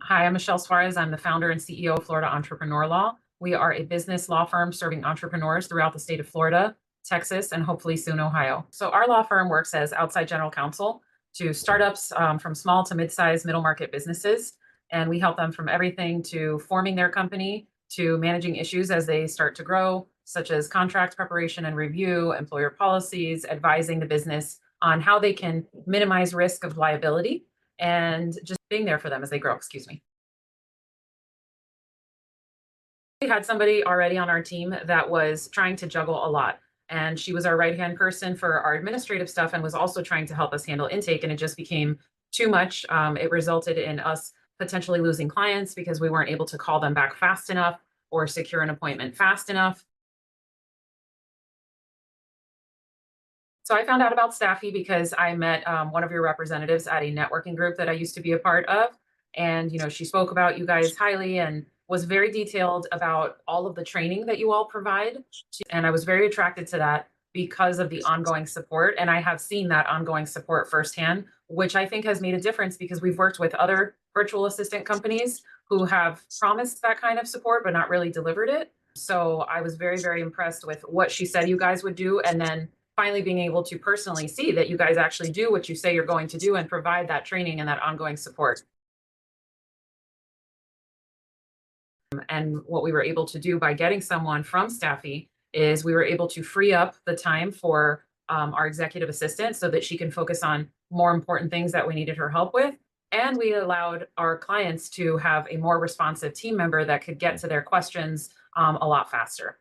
Hi, I'm Michelle Suarez. I'm the founder and CEO of Florida Entrepreneur Law. We are a business law firm serving entrepreneurs throughout the state of Florida, Texas, and hopefully soon Ohio. So our law firm works as outside general counsel to startups from small to mid-sized middle market businesses. And we help them from everything to forming their company to managing issues as they start to grow, such as contract preparation and review, employer policies, advising the business on how they can minimize risk of liability and just being there for them as they grow. Excuse me. We had somebody already on our team that was trying to juggle a lot. And she was our right hand person for our administrative stuff and was also trying to help us handle intake. And it just became too much. It resulted in us potentially losing clients because we weren't able to call them back fast enough or secure an appointment fast enough. So I found out about Stafi because I met one of your representatives at a networking group that I used to be a part of. And, she spoke about you guys highly and was very detailed about all of the training that you all provide. And I was very attracted to that because of the ongoing support. And I have seen that ongoing support firsthand, which I think has made a difference because we've worked with other virtual assistant companies who have promised that kind of support, but not really delivered it. So I was very, very impressed with what she said you guys would do. And then finally being able to personally see that you guys actually do what you say you're going to do and provide that training and that ongoing support. And what we were able to do by getting someone from Staffy is we were able to free up the time for our executive assistant so that she can focus on more important things that we needed her help with. And we allowed our clients to have a more responsive team member that could get to their questions a lot faster.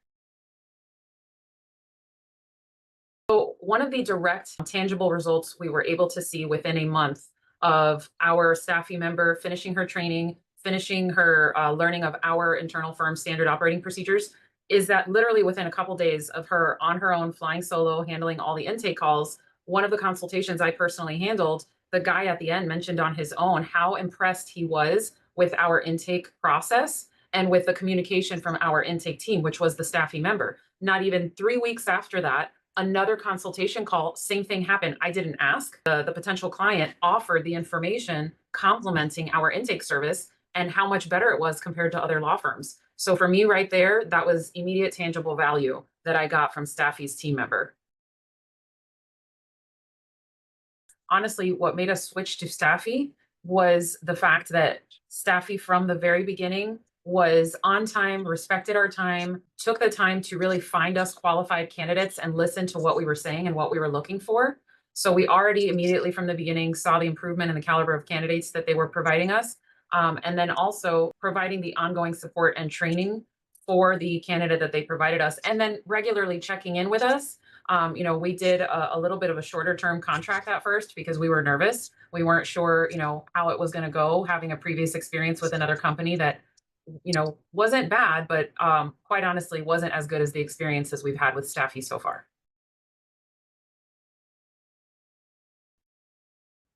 So one of the direct tangible results we were able to see within a month of our staffy member finishing her training, finishing her learning of our internal firm standard operating procedures is that literally within a couple days of her on her own flying solo, handling all the intake calls, one of the consultations I personally handled, the guy at the end mentioned on his own how impressed he was with our intake process and with the communication from our intake team, which was the staffy member. Not even 3 weeks after that, another consultation call, same thing happened. I didn't ask. The potential client offered the information complimenting our intake service and how much better it was compared to other law firms. So for me right there, that was immediate tangible value that I got from Staffy's team member. Honestly, what made us switch to Staffy was the fact that Staffy from the very beginning was on time, respected our time, took the time to really find us qualified candidates and listen to what we were saying and what we were looking for. So we already immediately from the beginning saw the improvement in the caliber of candidates that they were providing us. And then also providing the ongoing support and training for the candidate that they provided us, and then regularly checking in with us. We did a little bit of a shorter term contract at first because we were nervous. We weren't sure, how it was going to go, having a previous experience with another company that, wasn't bad, but quite honestly wasn't as good as the experiences we've had with Staffy so far.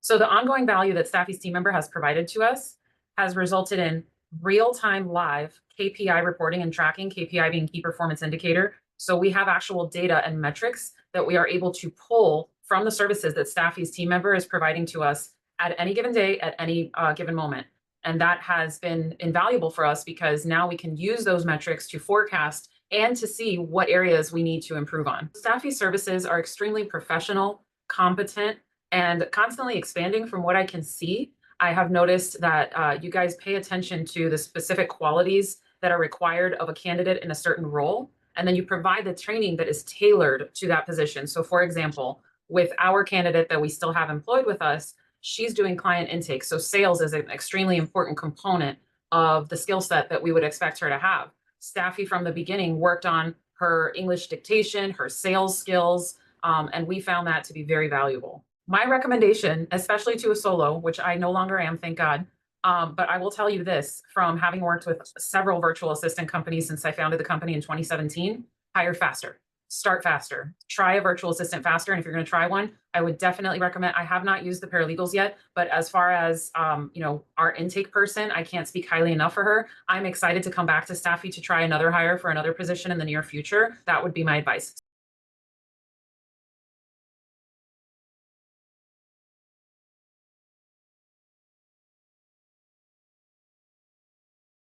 So the ongoing value that Staffy's team member has provided to us has resulted in real-time live KPI reporting and tracking, KPI being key performance indicator. So we have actual data and metrics that we are able to pull from the services that Staffy's team member is providing to us at any given day, at any given moment. And that has been invaluable for us because now we can use those metrics to forecast and to see what areas we need to improve on. Staffy services are extremely professional, competent, and constantly expanding from what I can see. I have noticed that you guys pay attention to the specific qualities that are required of a candidate in a certain role, and then you provide the training that is tailored to that position. So, for example, with our candidate that we still have employed with us, she's doing client intake. So, sales is an extremely important component of the skill set that we would expect her to have. Staffy from the beginning worked on her English dictation, her sales skills, and we found that to be very valuable. My recommendation, especially to a solo, which I no longer am, thank God, but I will tell you this from having worked with several virtual assistant companies since I founded the company in 2017, hire faster, start faster, try a virtual assistant faster. And if you're going to try one, I would definitely recommend. I have not used the paralegals yet, but as far as our intake person, I can't speak highly enough for her. I'm excited to come back to Staffy to try another hire for another position in the near future. That would be my advice.